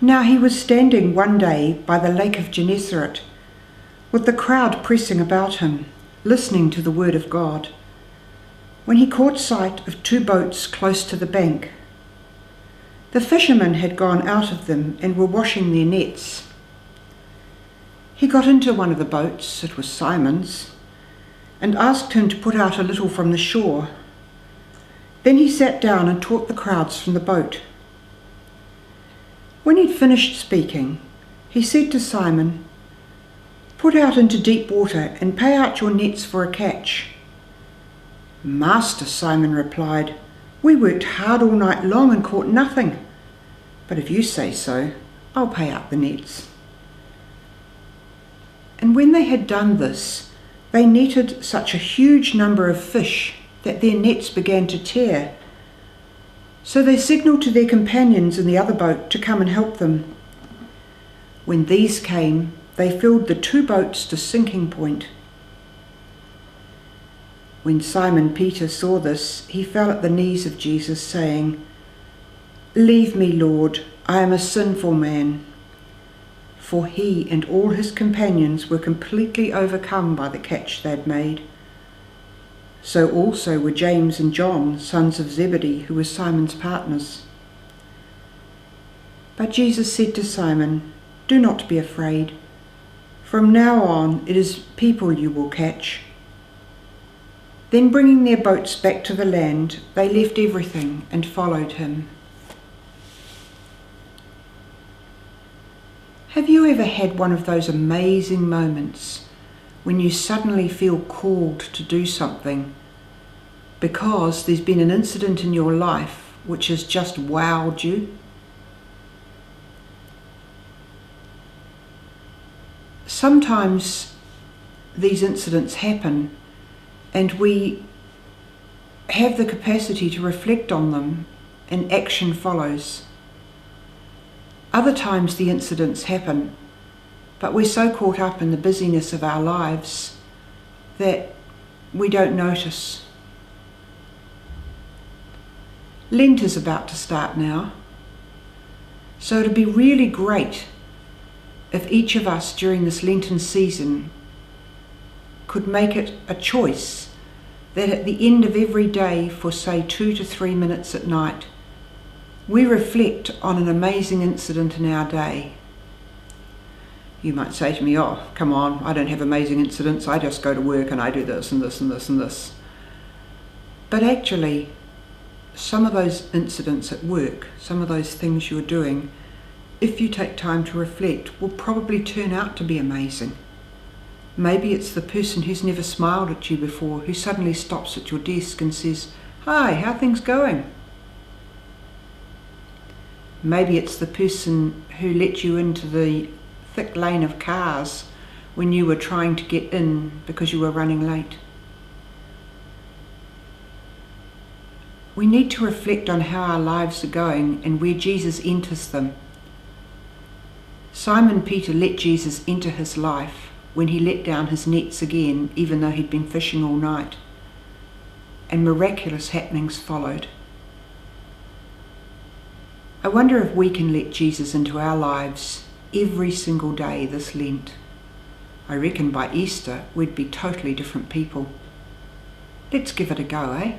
Now he was standing one day by the lake of Gennesaret, with the crowd pressing about him, listening to the word of God, when he caught sight of 2 boats close to the bank. The fishermen had gone out of them and were washing their nets. He got into one of the boats, it was Simon's, and asked him to put out a little from the shore. Then he sat down and taught the crowds from the boat. When he'd finished speaking, he said to Simon, "Put out into deep water and pay out your nets for a catch." "Master," Simon replied, "we worked hard all night long and caught nothing. But if you say so, I'll pay out the nets." And when they had done this, they netted such a huge number of fish that their nets began to tear. So they signalled to their companions in the other boat to come and help them. When these came, they filled the 2 boats to sinking point. When Simon Peter saw this, he fell at the knees of Jesus, saying, "Leave me, Lord, I am a sinful man." For he and all his companions were completely overcome by the catch they'd made. So also were James and John, sons of Zebedee, who were Simon's partners. But Jesus said to Simon, "Do not be afraid. From now on it is people you will catch." Then bringing their boats back to the land, they left everything and followed him. Have you ever had one of those amazing moments when you suddenly feel called to do something because there's been an incident in your life which has just wowed you? Sometimes these incidents happen and we have the capacity to reflect on them and action follows. Other times the incidents happen, but we're so caught up in the busyness of our lives that we don't notice. Lent is about to start now, so it'd be really great if each of us during this Lenten season could make it a choice that at the end of every day for say 2 to 3 minutes at night, we reflect on an amazing incident in our day. You might say to me, "Oh, come on, I don't have amazing incidents, I just go to work and I do this and this and this and this." But actually, some of those incidents at work, some of those things you're doing, if you take time to reflect, will probably turn out to be amazing. Maybe it's the person who's never smiled at you before, who suddenly stops at your desk and says, "Hi, how are things going?" Maybe it's the person who let you into the thick lane of cars when you were trying to get in because you were running late. We need to reflect on how our lives are going and where Jesus enters them. Simon Peter let Jesus enter his life when he let down his nets again, even though he'd been fishing all night, and miraculous happenings followed. I wonder if we can let Jesus into our lives every single day this Lent. I reckon by Easter we'd be totally different people. Let's give it a go, eh?